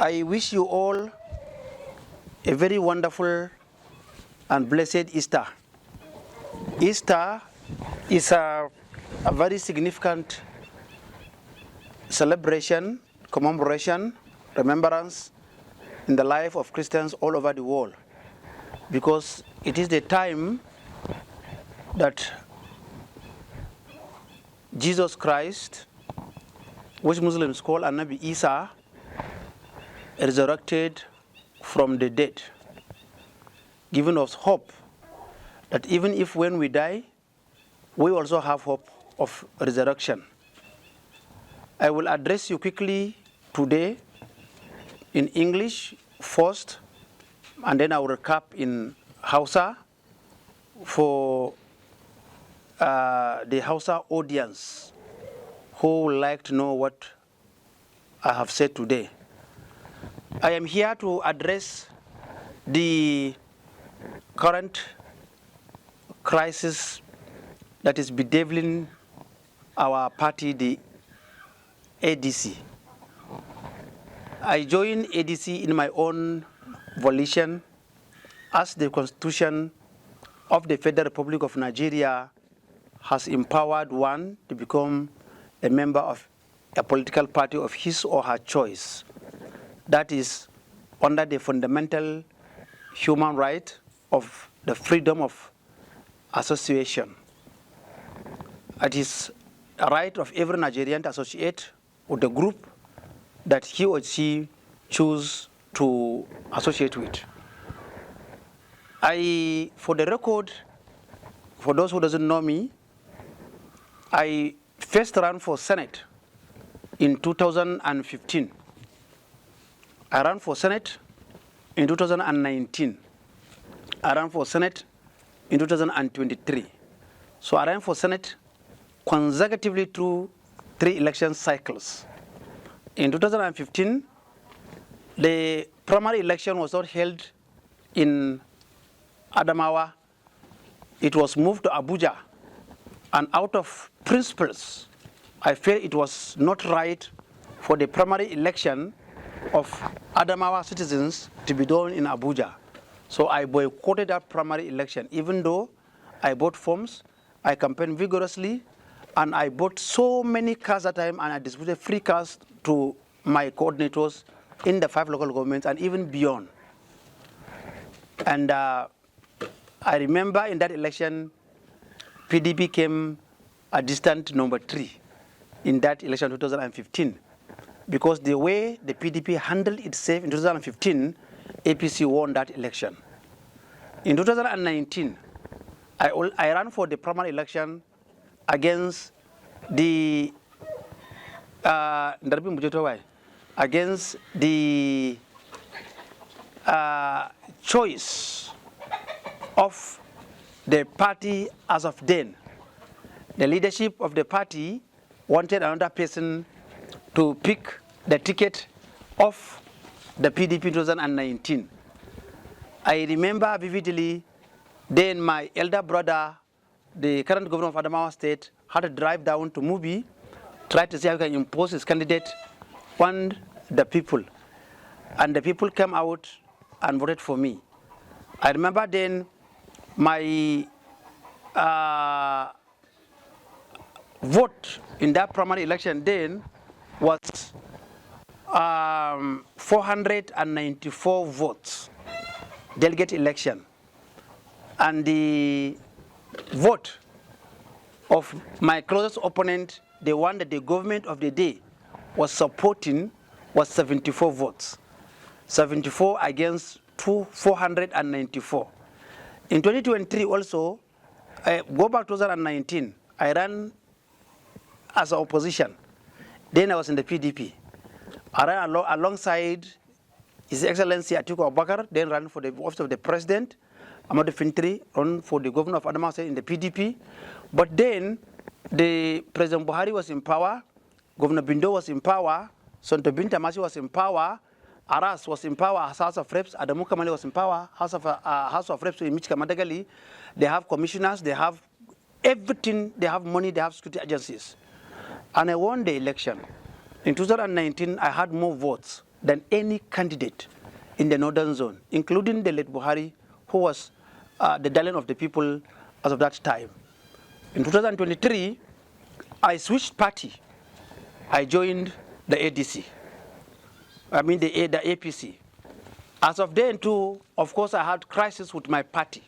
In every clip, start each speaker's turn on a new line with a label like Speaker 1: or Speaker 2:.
Speaker 1: I wish you all a very wonderful and blessed Easter. Easter is a very significant celebration, commemoration, remembrance in the life of Christians all over the world, because it is the time that Jesus Christ, which Muslims call Nabi Isa, resurrected from the dead, giving us hope that even if when we die, we also have hope of resurrection. I will address you quickly today in English first, and then I will recap in Hausa for the Hausa audience who would like to know what I have said today. I am here to address the current crisis that is bedeviling our party, the ADC. I joined ADC in my own volition as the Constitution of the Federal Republic of Nigeria has empowered one to become a member of a political party of his or her choice. That is under the fundamental human right of the freedom of association. It is a right of every Nigerian to associate with the group that he or she choose to associate with. For the record, for those who doesn't know me, I first ran for Senate in 2015. I ran for Senate in 2019. I ran for Senate in 2023. So I ran for Senate consecutively through 3 election cycles. In 2015, the primary election was not held in Adamawa. It was moved to Abuja. And out of principles, I felt it was not right for the primary election of Adamawa citizens to be done in Abuja. So I boycotted that primary election, even though I bought forms, I campaigned vigorously, and I bought so many cars at that time, and I distributed free cars to my coordinators in the 5 local governments and even beyond. And I remember in that election, PDP came a distant number 3 in that election 2015. Because the way the PDP handled itself in 2015, APC won that election. In 2019, I ran for the primary election against the choice of the party as of then. The leadership of the party wanted another person to pick the ticket of the PDP 2019. I remember vividly, then my elder brother, the current governor of Adamawa State, had to drive down to Mubi, try to see how he can impose his candidate on the people. And the people came out and voted for me. I remember then my vote in that primary election then was 494 votes, delegate election. And the vote of my closest opponent, the one that the government of the day was supporting, was 74 votes. 74 against 494. In 2023 also, go back to 2019, I ran as an opposition. Then I was in the PDP. I ran alongside His Excellency Ishaku Abbo, then ran for the office of the President. Amadu Fintri ran for the governor of Adamawa State in the PDP. But then, the President Buhari was in power, Governor Bindo was in power, Sonto Binta Masi was in power, Aras was in power as House of Reps, Adamu Kamali was in power, House of Reps in Michika Madagali. They have commissioners, they have everything, they have money, they have security agencies. And I won the election. In 2019, I had more votes than any candidate in the northern zone, including the late Buhari, who was the darling of the people as of that time. In 2023, I switched party. I joined the ADC. I mean the APC. As of then too, of course, I had crisis with my party.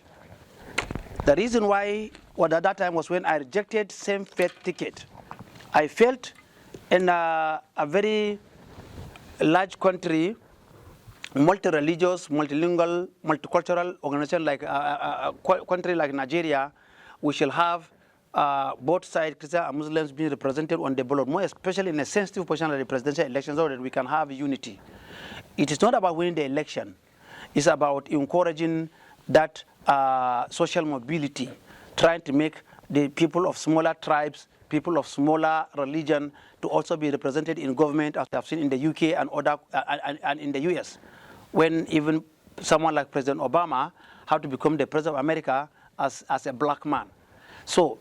Speaker 1: The reason why at that time was when I rejected same-faith ticket. I felt in a very large country, multi-religious, multilingual, multicultural organization like a country like Nigeria, we shall have both sides, Christian and Muslims, being represented on the ballot, more especially in a sensitive position like the presidential elections, so that we can have unity. It is not about winning the election. It's about encouraging that social mobility, trying to make the people of smaller tribes, people of smaller religion, to also be represented in government, as we have seen in the UK and other and in the US, when even someone like President Obama had to become the president of America as a black man. So,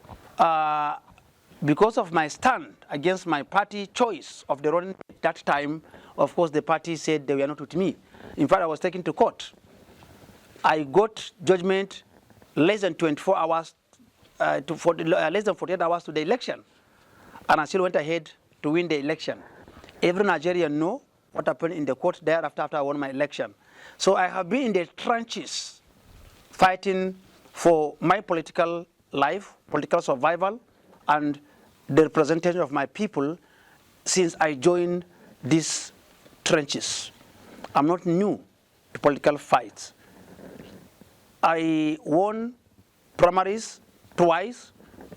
Speaker 1: because of my stand against my party choice of the running at that time, of course, the party said they were not with me. In fact, I was taken to court. I got judgment less than 24 hours, less than 48 hours to the election. And I still went ahead to win the election. Every Nigerian know what happened in the court there after I won my election. So I have been in the trenches fighting for my political life, political survival, and the representation of my people since I joined these trenches. I'm not new to political fights. I won primaries twice,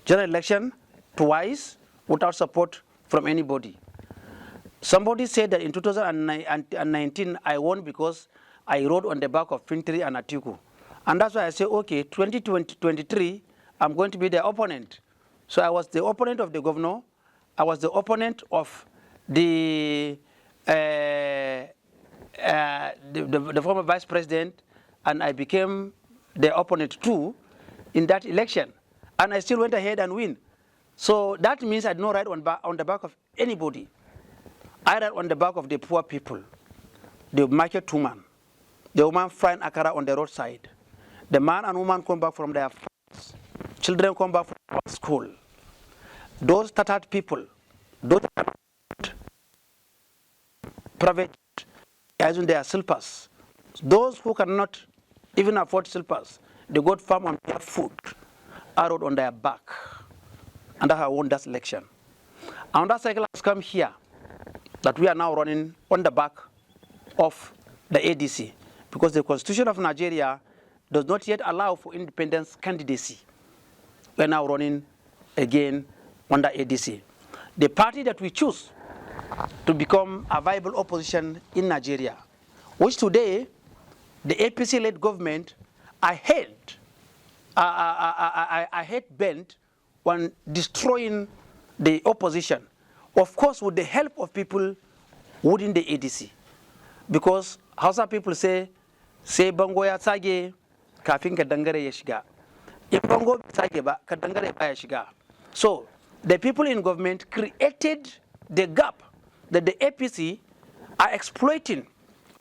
Speaker 1: general election twice, without support from anybody. Somebody said that in 2019 I won because I rode on the back of Fintiri and Atiku. And that's why I say, okay, 2023, I'm going to be the opponent. So I was the opponent of the governor. I was the opponent of the former vice president, and I became the opponent too in that election. And I still went ahead and win. So that means I did not ride on the back of anybody. I ride on the back of the poor people, the market woman, the woman frying akara on the roadside. The man and woman come back from their farms. Children come back from school. Those tattered people, those private, using their slippers. Those who cannot even afford slippers, they got farm on their foot, arrowed on their back. And that's how I won that election. And that cycle has come here, that we are now running on the back of the ADC, because the Constitution of Nigeria does not yet allow for independence candidacy. We are now running again under ADC. The party that we choose to become a viable opposition in Nigeria, which today the APC-led government are bent on destroying the opposition, of course with the help of people within the ADC. Because Hausa people say bango ya tsage kafin ka dangare ya shiga. If bango bai tsage ba, ka dangare ba ya shiga. So the people in government created the gap that the APC are exploiting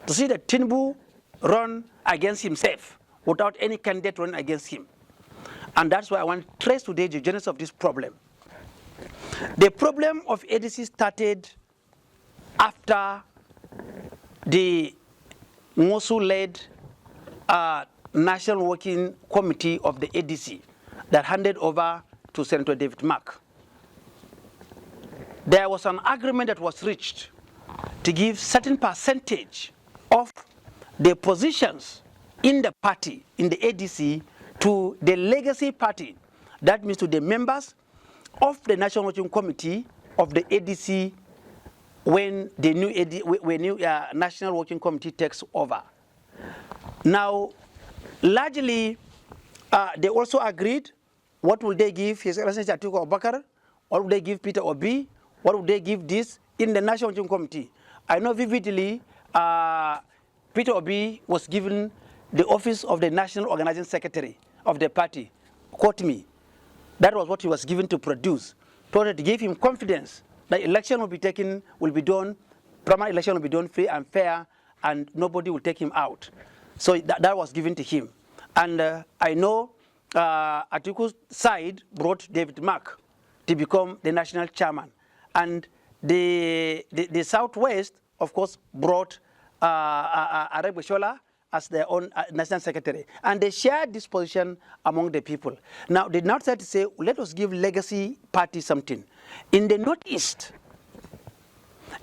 Speaker 1: to see that Tinubu run against himself without any candidate running against him. And that's why I want to trace today the genesis of this problem. The problem of ADC started after the Mosul-led National Working Committee of the ADC that handed over to Senator David Mark. There was an agreement that was reached to give certain percentage of the positions in the party, in the ADC, to the legacy party. That means to the members of the National Working Committee of the ADC when the new National Working Committee takes over. Now, largely, they also agreed what will they give His Excellency Atiku Abubakar, what will they give Peter Obi, what would they give this in the National Working Committee. I know vividly Peter Obi was given the office of the National Organizing Secretary of the party. Quote me. That was what he was given to produce. To give him confidence that election will be done primary election will be done free and fair, and nobody will take him out. So that was given to him. And I know Atiku's side brought David Mark to become the national chairman. And the Southwest, of course, brought Arab Shola as their own national secretary. And they shared this position among the people. Now, they now said to say, let us give legacy party something. In the Northeast,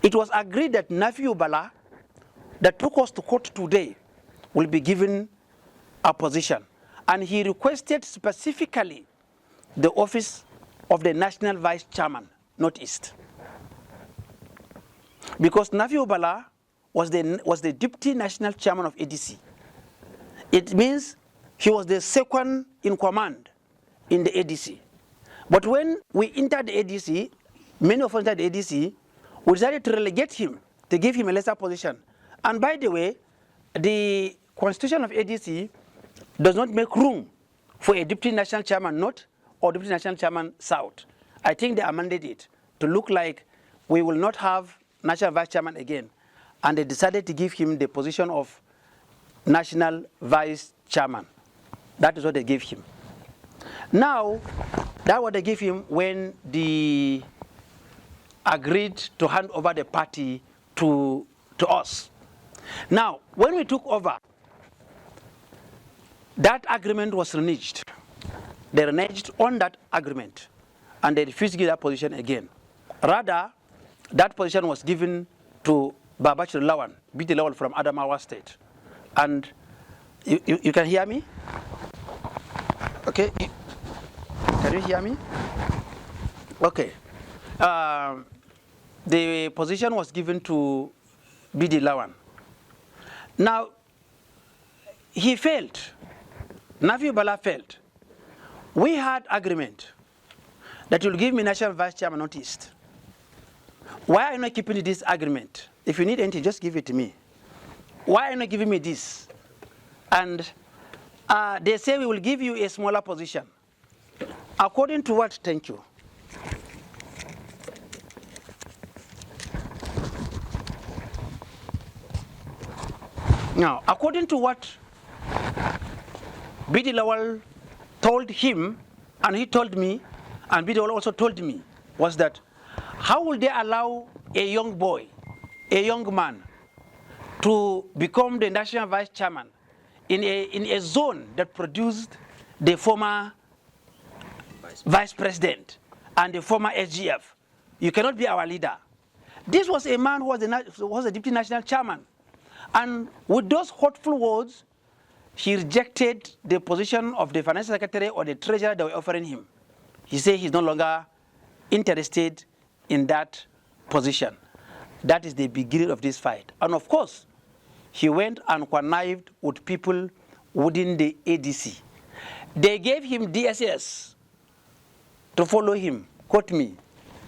Speaker 1: it was agreed that Nafiu Bala, that took us to court today, will be given a position. And he requested specifically the office of the National Vice Chairman, Northeast. Because Nafiu Bala was the Deputy National Chairman of ADC. It means he was the second in command in the ADC. But when we entered the ADC, many of us entered the ADC, we decided to relegate him, to give him a lesser position. And by the way, the constitution of ADC does not make room for a Deputy National Chairman North or Deputy National Chairman South. I think they amended it to look like we will not have National Vice Chairman again. And they decided to give him the position of National Vice Chairman. That is what they gave him. Now, that's what they gave him when they agreed to hand over the party to us. Now, when we took over, that agreement was reneged. They reneged on that agreement, and they refused to give that position again. Rather, that position was given to Babachir Lawan, BT Lawan from Adamawa State. And you can hear me? Okay. Can you hear me? Okay. The position was given to BD Lawan. Now, he failed. Nafi Bala failed. We had agreement that you'll give me National Vice Chairman Northeast. Why are you not keeping this agreement? If you need anything, just give it to me. Why are you not giving me this? And they say we will give you a smaller position. According to what? Thank you. Now, according to what BD Lawal told him, and he told me, and BD Lawal also told me, was that how will they allow a young boy, a young man, to become the National Vice Chairman in a zone that produced the former Vice President and the former SGF? You cannot be our leader. This was a man who was a Deputy National Chairman. And with those hurtful words, he rejected the position of the Financial Secretary or the Treasurer they were offering him. He said he's no longer interested in that position. That is the beginning of this fight. And of course, he went and connived with people within the ADC. They gave him DSS to follow him, quote me.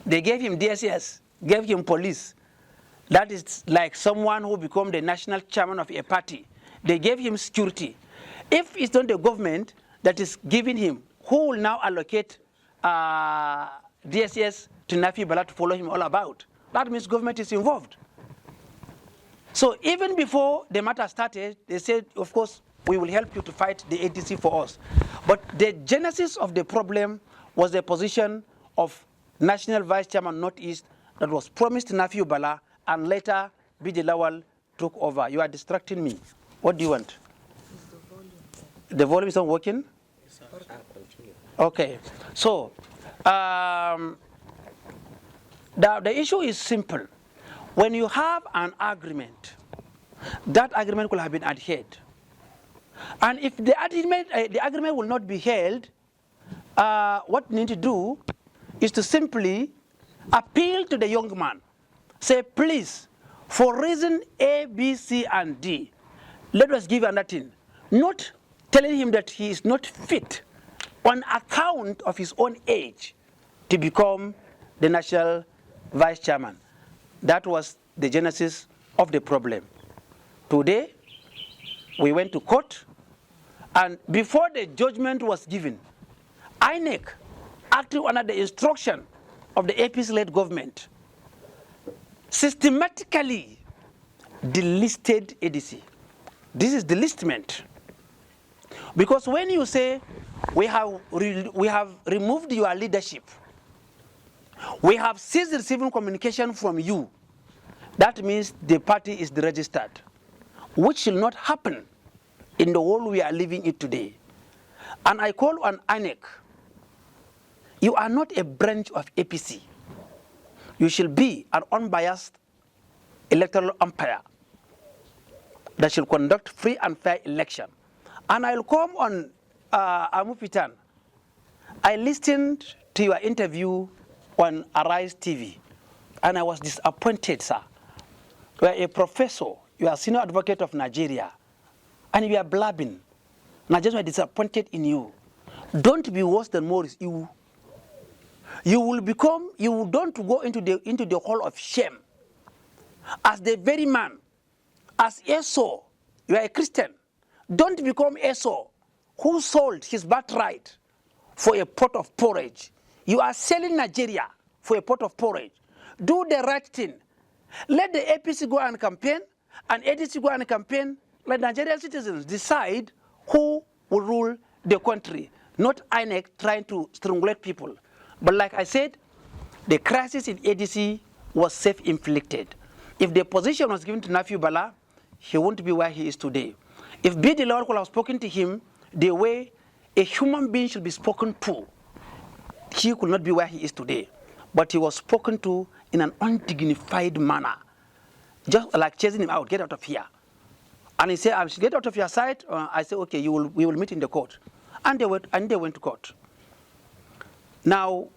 Speaker 1: They gave him DSS, gave him police. That is like someone who became the national chairman of a party. They gave him security. If it's not the government that is giving him, who will now allocate DSS to Nafi Bala to follow him all about? That means government is involved. So even before the matter started, they said, of course, we will help you to fight the ADC for us. But the genesis of the problem was the position of National Vice Chairman Northeast that was promised to Nafi Bala, and later BD Lawal took over. You are distracting me. What do you want? The volume is not working?
Speaker 2: Yes, sir.
Speaker 1: Okay. So, the issue is simple. When you have an agreement, that agreement could have been adhered. And if the agreement will not be held, what you need to do is to simply appeal to the young man. Say, please, for reason A, B, C, and D, let us give another thing. Not telling him that he is not fit on account of his own age to become the National Vice Chairman. That was the genesis of the problem. Today, we went to court, and before the judgment was given, INEC, acting under the instruction of the APC-led government, systematically delisted ADC. This is delistment. Because when you say we have removed your leadership, we have ceased receiving communication from you, that means the party is deregistered, which shall not happen in the world we are living in today. And I call on INEC, you are not a branch of APC. You shall be an unbiased electoral umpire that shall conduct free and fair election. And I'll come on Amupitan. I listened to your interview on Arise TV, and I was disappointed, sir. You are a professor, you are a senior advocate of Nigeria, and you are blabbing. Nigerians are disappointed in you. Don't be worse than Morris. You will become, you don't go into the hall of shame. As the very man, as Esau, you are a Christian. Don't become Esau, who sold his birthright for a pot of porridge. You are selling Nigeria for a pot of porridge. Do the right thing. Let the APC go and campaign, and ADC go and campaign. Let Nigerian citizens decide who will rule the country, not INEC trying to strangulate people. But like I said, the crisis in ADC was self-inflicted. If the position was given to Nafi Bala, he won't be where he is today. If B.D. Lawal could have spoken to him the way a human being should be spoken to, he could not be where he is today. But he was spoken to in an undignified manner, just like chasing him out, get out of here. And he said, I should get out of your sight. I said, okay, we will meet in the court. And they went to court. Now,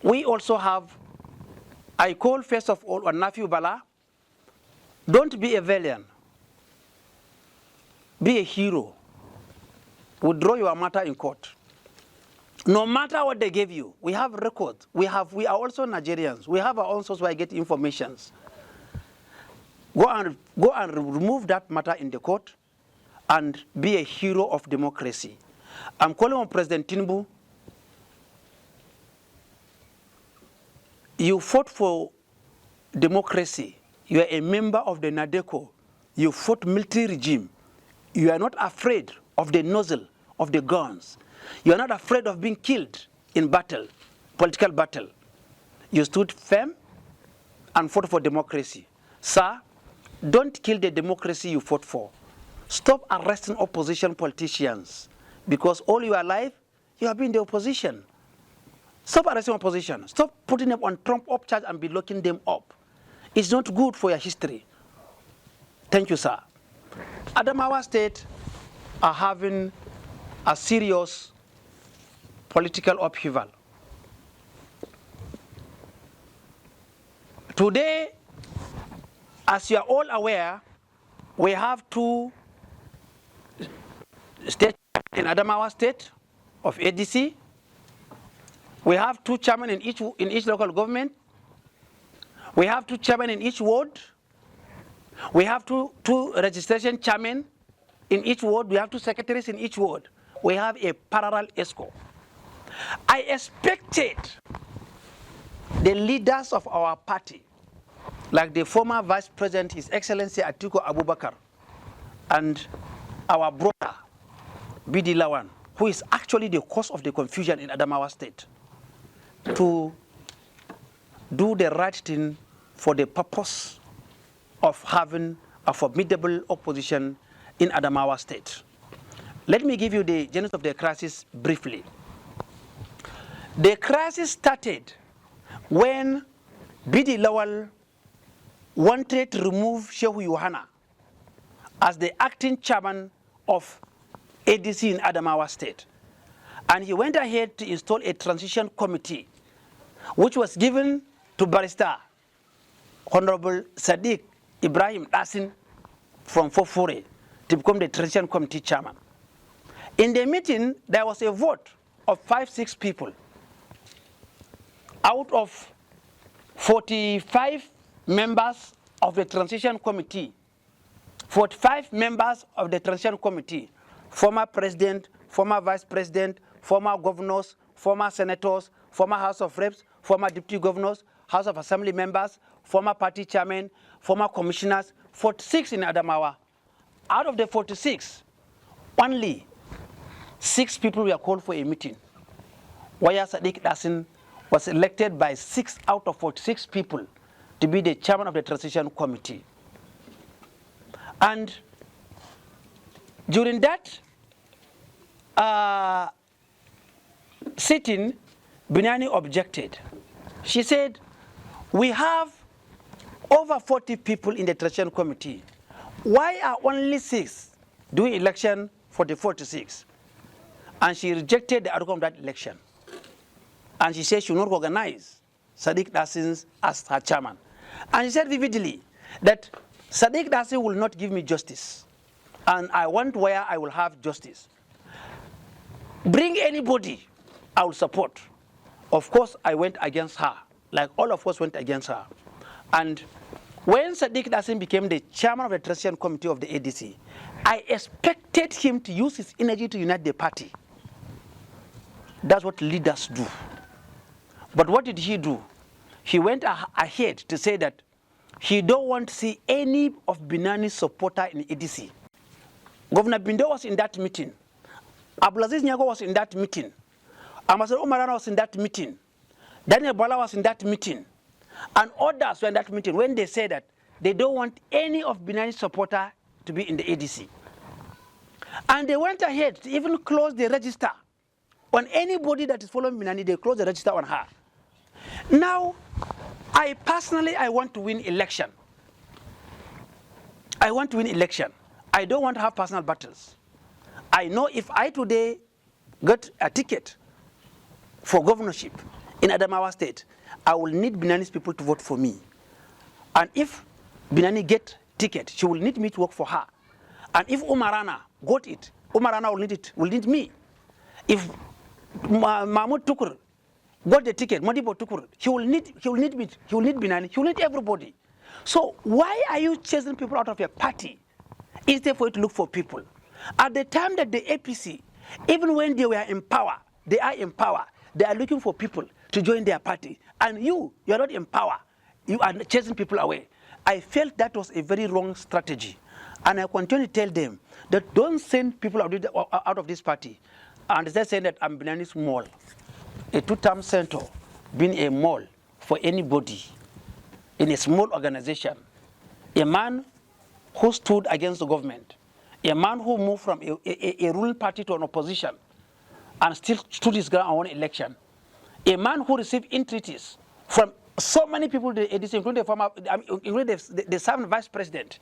Speaker 1: we also have, I call first of all on Nafi Bala, don't be a villain. Be a hero. Withdraw your matter in court. No matter what they gave you, we have records. We are also Nigerians. We have our own source where I get informations. Go and remove that matter in the court and be a hero of democracy. I'm calling on President Tinubu. You fought for democracy. You are a member of the NADECO. You fought military regime. You are not afraid of the nozzle of the guns. You are not afraid of being killed in battle, political battle. You stood firm and fought for democracy. Sir, don't kill the democracy you fought for. Stop arresting opposition politicians, because all your life you have been in the opposition. Stop arresting opposition. Stop putting them on Trump-up charge and be locking them up. It's not good for your history. Thank you, sir. Adamawa State are having a serious political upheaval. Today, as you are all aware, we have two states in Adamawa State of ADC. We have two chairmen in each local government. We have two chairmen in each ward. We have two registration chairmen in each ward. We have two secretaries in each ward. We have a parallel ESCO. I expected the leaders of our party, like the former Vice President, His Excellency Ishaku Abbo, and our brother, B.D. Lawan, who is actually the cause of the confusion in Adamawa State, to do the right thing for the purpose of having a formidable opposition in Adamawa State. Let me give you the genesis of the crisis briefly. The crisis started when B.D. Lawal wanted to remove Shehu Yohana as the acting chairman of ADC in Adamawa State. And he went ahead to install a transition committee, which was given to Barrister Honorable Sadiq Ibrahim Dasin from Fofore to become the transition committee chairman. In the meeting, there was a vote of 5-6 people. Out of 45 members of the transition committee, 45 members of the transition committee, former president, former vice president, former governors, former senators, former House of Reps, former deputy governors, House of Assembly members, former party chairmen, former commissioners, 46 in Adamawa. Out of the 46, only 6 people were called for a meeting. Waya Sadiq Dasin was elected by 6 out of 46 people to be the chairman of the transition committee. And during that sitting, Binani objected. She said, we have over 40 people in the transition committee. Why are only 6 doing election for the 46? And she rejected the outcome of that election. And she said she will not recognize Sadiq Dasin as her chairman. And she said vividly that Sadiq Dasin will not give me justice. And I want where I will have justice. Bring anybody, I will support. Of course, I went against her, like all of us went against her. And when Sadiq Dasin became the chairman of the transition committee of the ADC, I expected him to use his energy to unite the party. That's what leaders do. But what did he do? He went ahead to say that he don't want to see any of Binani's supporter in ADC. Governor Bindo was in that meeting. Abdulaziz Nyago was in that meeting. Ambassador Umarana was in that meeting. Daniel Bala was in that meeting. And others were in that meeting when they said that they don't want any of Binani's supporter to be in the ADC. And they went ahead to even close the register on anybody that is following Binani. They closed the register on her. Now, I want to win election. I want to win election. I don't want to have personal battles. I know if I today got a ticket for governorship in Adamawa State, I will need Binani's people to vote for me. And if Binani get ticket, she will need me to work for her. And if Umarana got it, Umarana will need me. If Mahmoud Tukur got the ticket, Modibo Tukur, he will need me, he will need Binani, he will need everybody. So why are you chasing people out of your party instead for you to look for people? At the time that the APC, even when they were in power, they are in power, they are looking for people to join their party. And you are not in power. You are chasing people away. I felt that was a very wrong strategy. And I continue to tell them that don't send people out of this party. And they're saying that I'm Binani's mole. A 2-term senator being a mole for anybody in a small organization. A man who stood against the government. A man who moved from a ruling party to an opposition and still stood his ground on one election. A man who received entreaties from so many people in the ADC, including the 7th vice president.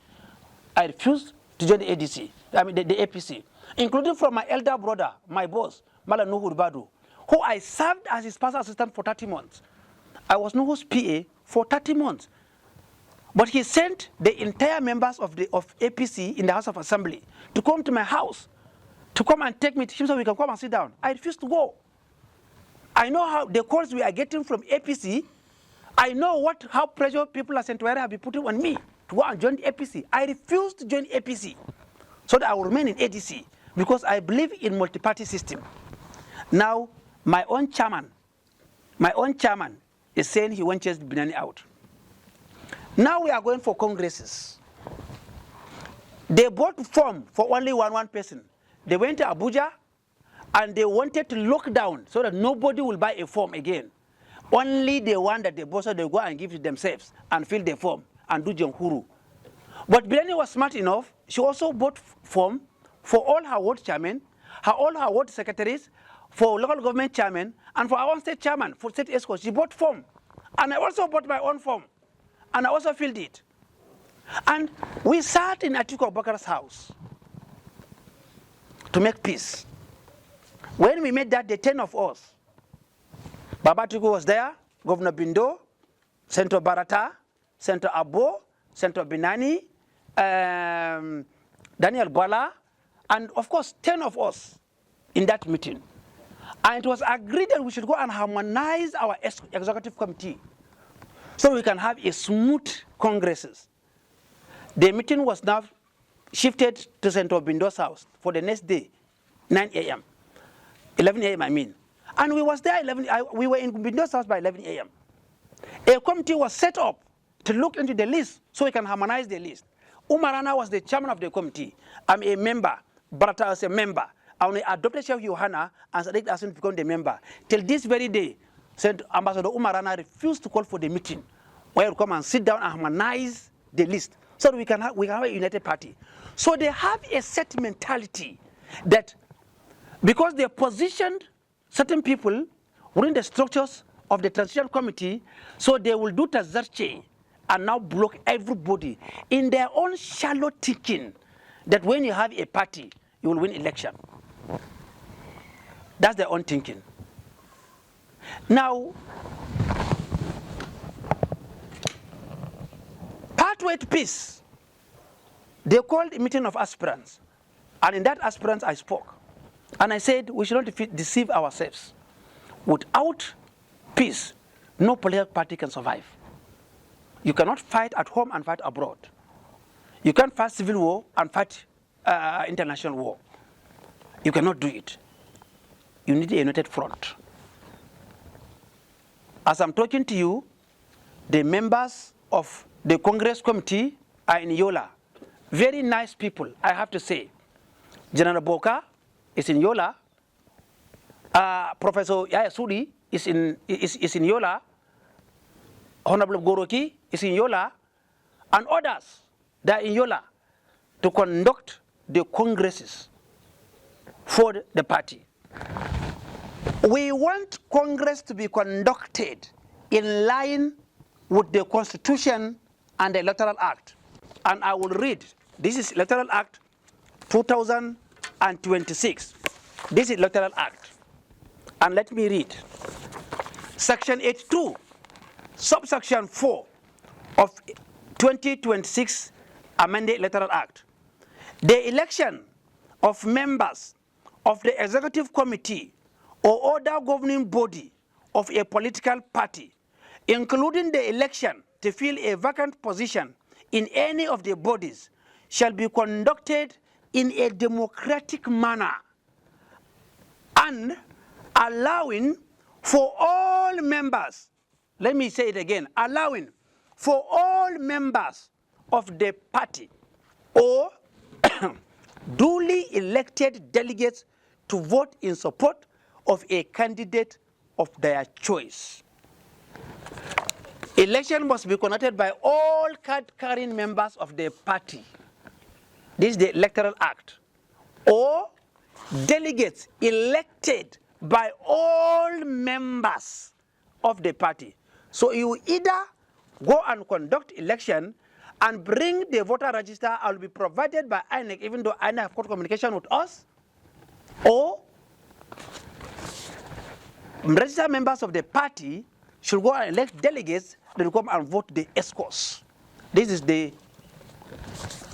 Speaker 1: I refused to join the ADC, the APC, including from my elder brother, my boss, Mala Nuhu Badu, who I served as his personal assistant for 30 months. I was Nuhu's PA for 30 months. But he sent the entire members of APC in the House of Assembly to come to my house, to come and take me to him so we can come and sit down. I refused to go. I know how the calls we are getting from APC. I know how pressure people at Centuary have been putting on me to go and join the APC. I refused to join APC so that I will remain in ADC because I believe in multi-party system. Now, my own chairman is saying he won't chase Binani out. Now we are going for congresses. They bought form for only one person. They went to Abuja and they wanted to lock down so that nobody will buy a form again. Only the one that they bought, so they go and give it themselves and fill the form and do Jamhuru. But Binani was smart enough. She also bought form for all her ward chairmen, all her ward secretaries, for local government chairmen, and for our own state chairman, for state escorts. She bought form. And I also bought my own form. And I also filled it. And we sat in Atiku Abubakar's house to make peace. When we made that, the 10 of us, Baba Atiku was there, Governor Bindo, Senator Barata, Senator Abbo, Senator Binani, Daniel Bala, and of course 10 of us in that meeting. And it was agreed that we should go and harmonize our executive committee so we can have a smooth congresses. The meeting was now shifted to Senator Bindo's house for the next day, 9 a.m. 11 a.m. I mean. And we was there we were in Bindo's house by 11 a.m. A committee was set up to look into the list so we can harmonize the list. Umarana was the chairman of the committee. I'm a member. Barata was a member. I only adopted Sheikh Yohana and Sadiq Hassan to become the member. Till this very day, said Ambassador Umarana refused to call for the meeting where we come and sit down and harmonize the list so that we can have a united party. So they have a set mentality that because they positioned certain people within the structures of the transition committee, so they will do tazarche and now block everybody in their own shallow thinking that when you have a party, you will win election. That's their own thinking. Now, pathway to peace, they called a meeting of aspirants. And in that aspirants, I spoke. And I said, we should not deceive ourselves. Without peace, no political party can survive. You cannot fight at home and fight abroad. You can't fight civil war and fight international war. You cannot do it. You need a united front. As I'm talking to you, the members of the Congress Committee are in Yola. Very nice people, I have to say. General Boka is in Yola. Professor Yaya Sudi is in Yola. Honorable Goroki is in Yola. And others that are in Yola to conduct the congresses for the party. We want Congress to be conducted in line with the Constitution and the Electoral Act. And I will read. This is Electoral Act 2026. This is Electoral Act. And let me read. Section 82, subsection 4 of 2026 Amended Electoral Act. The election of members of the Executive Committee or other governing body of a political party, including the election to fill a vacant position in any of the bodies, shall be conducted in a democratic manner and allowing for all members, let me say it again, allowing for all members of the party or duly elected delegates to vote in support of a candidate of their choice. Election must be conducted by all card-carrying members of the party. This is the Electoral Act. Or delegates elected by all members of the party. So you either go and conduct election and bring the voter register. I will be provided by INEC, even though INEC have got communication with us, or registered members of the party should go and elect delegates that will come and vote the escorts. This is the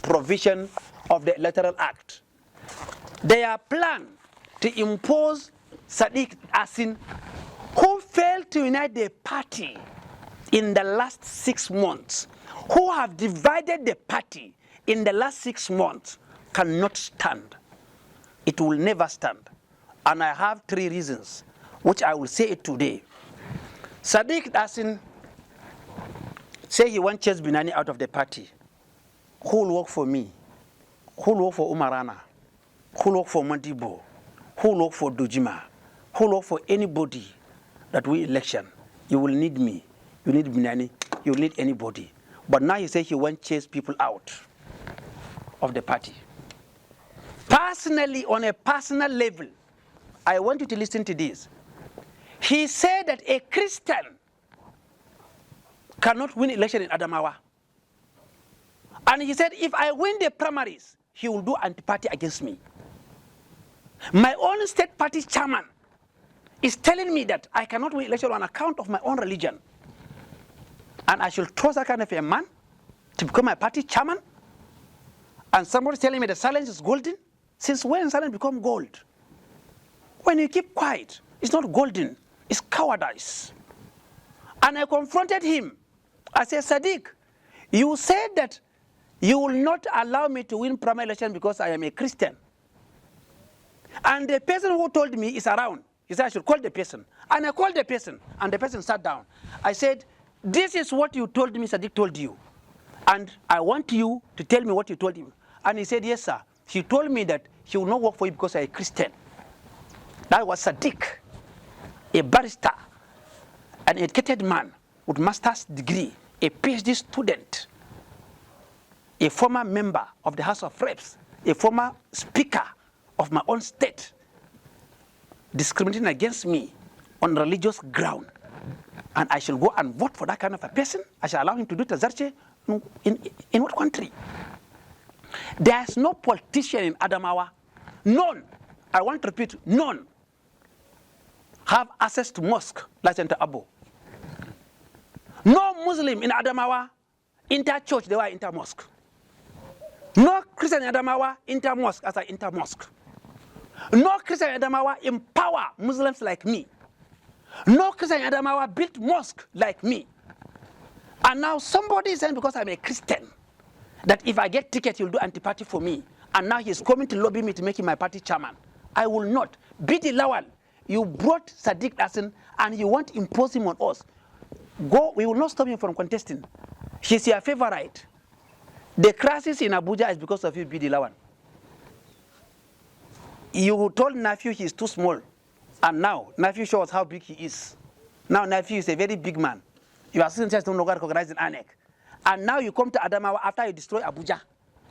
Speaker 1: provision of the Electoral Act. Their plan to impose Sadiq Hassan, who failed to unite the party in the last 6 months, who have divided the party in the last 6 months, cannot stand. It will never stand. And I have 3 reasons, which I will say it today. Sadiq Hassan say he wants Chess Binani out of the party. Who will work for me? Who will work for Umarana? Who will work for Madibo? Who will work for Dujima? Who will work for anybody that we election? You will need me. You need Binani. You will need anybody. But now he says he wants Chess people out of the party. Personally, on a personal level, I want you to listen to this. He said that a Christian cannot win election in Adamawa. And he said, if I win the primaries, he will do anti-party against me. My own state party chairman is telling me that I cannot win election on account of my own religion. And I should trust that kind of a man to become my party chairman? And somebody is telling me the silence is golden? Since when silence become gold? When you keep quiet, it's not golden, it's cowardice. And I confronted him. I said, Sadiq, you said that you will not allow me to win primary election because I am a Christian. And the person who told me is around. He said I should call the person. And I called the person, and the person sat down. I said, this is what you told me, Sadiq told you. And I want you to tell me what you told him. And he said, yes, sir. He told me that he will not work for you because I'm a Christian. That was Sadiq, a barrister, an educated man with master's degree, a PhD student, a former member of the House of Reps, a former speaker of my own state, discriminating against me on religious ground. And I shall go and vote for that kind of a person? I shall allow him to do Tazarche? In what country? There is no politician in Adamawa, none, I want to repeat, none, have access to mosque like Senator Abbo. No Muslim in Adamawa enter church, they were enter mosque. No Christian in Adamawa enter mosque as I enter mosque. No Christian in Adamawa empower Muslims like me. No Christian in Adamawa built mosque like me. And now somebody is saying because I'm a Christian, that if I get ticket, he'll do anti-party for me. And now he's coming to lobby me to make him my party chairman. I will not. Bidi Lawal, you brought Sadiq Hassan and you want to impose him on us. Go, we will not stop him from contesting. He's your favorite. The crisis in Abuja is because of you, Bidi Lawal. You told Nephew he's too small. And now, Nephew shows how big he is. Now, Nephew is a very big man. You are still just no longer recognized in INEC. And now you come to Adamawa after you destroy Abuja.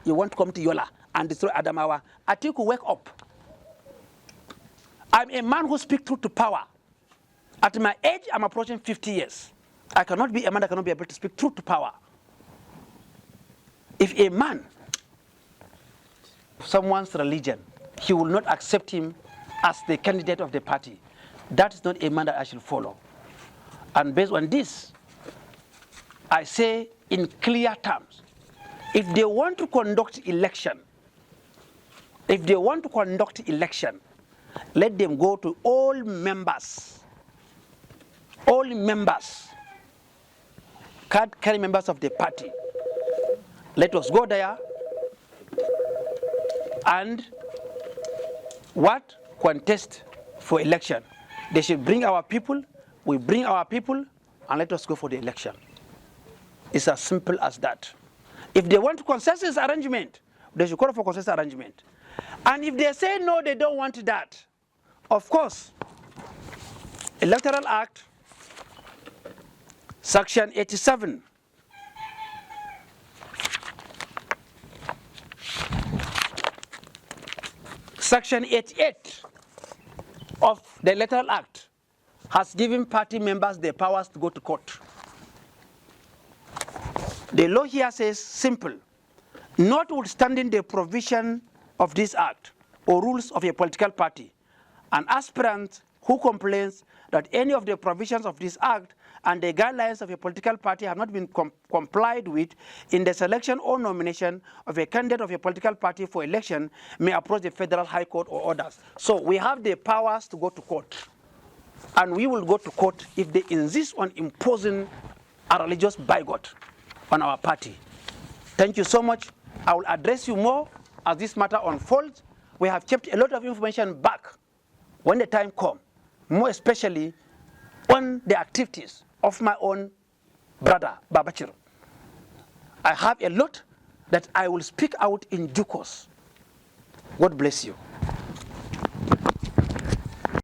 Speaker 1: You want to come to Yola and destroy Adamawa. Atiku, wake up. I'm a man who speaks truth to power. At my age, I'm approaching 50 years. I cannot be a man that cannot be able to speak truth to power. If a man, someone's religion, he will not accept him as the candidate of the party. That is not a man that I should follow. And based on this, I say in clear terms, if they want to conduct election, let them go to all members, card-carry members of the party. Let us go there and what? Contest for election. They should bring our people, we bring our people, and let us go for the election. It's as simple as that. If they want consensus arrangement, they should call for consensus arrangement. And if they say no, they don't want that, of course, Electoral Act, Section 87, Section 88 of the Electoral Act has given party members the powers to go to court. The law here says simple, notwithstanding the provision of this act or rules of a political party, an aspirant who complains that any of the provisions of this act and the guidelines of a political party have not been complied with in the selection or nomination of a candidate of a political party for election may approach the Federal High Court or others. So we have the powers to go to court. And we will go to court if they insist on imposing a religious bigot on our party. Thank you so much. I will address you more as this matter unfolds. We have kept a lot of information back when the time comes, more especially on the activities of my own brother, Babachir. I have a lot that I will speak out in due course. God bless you.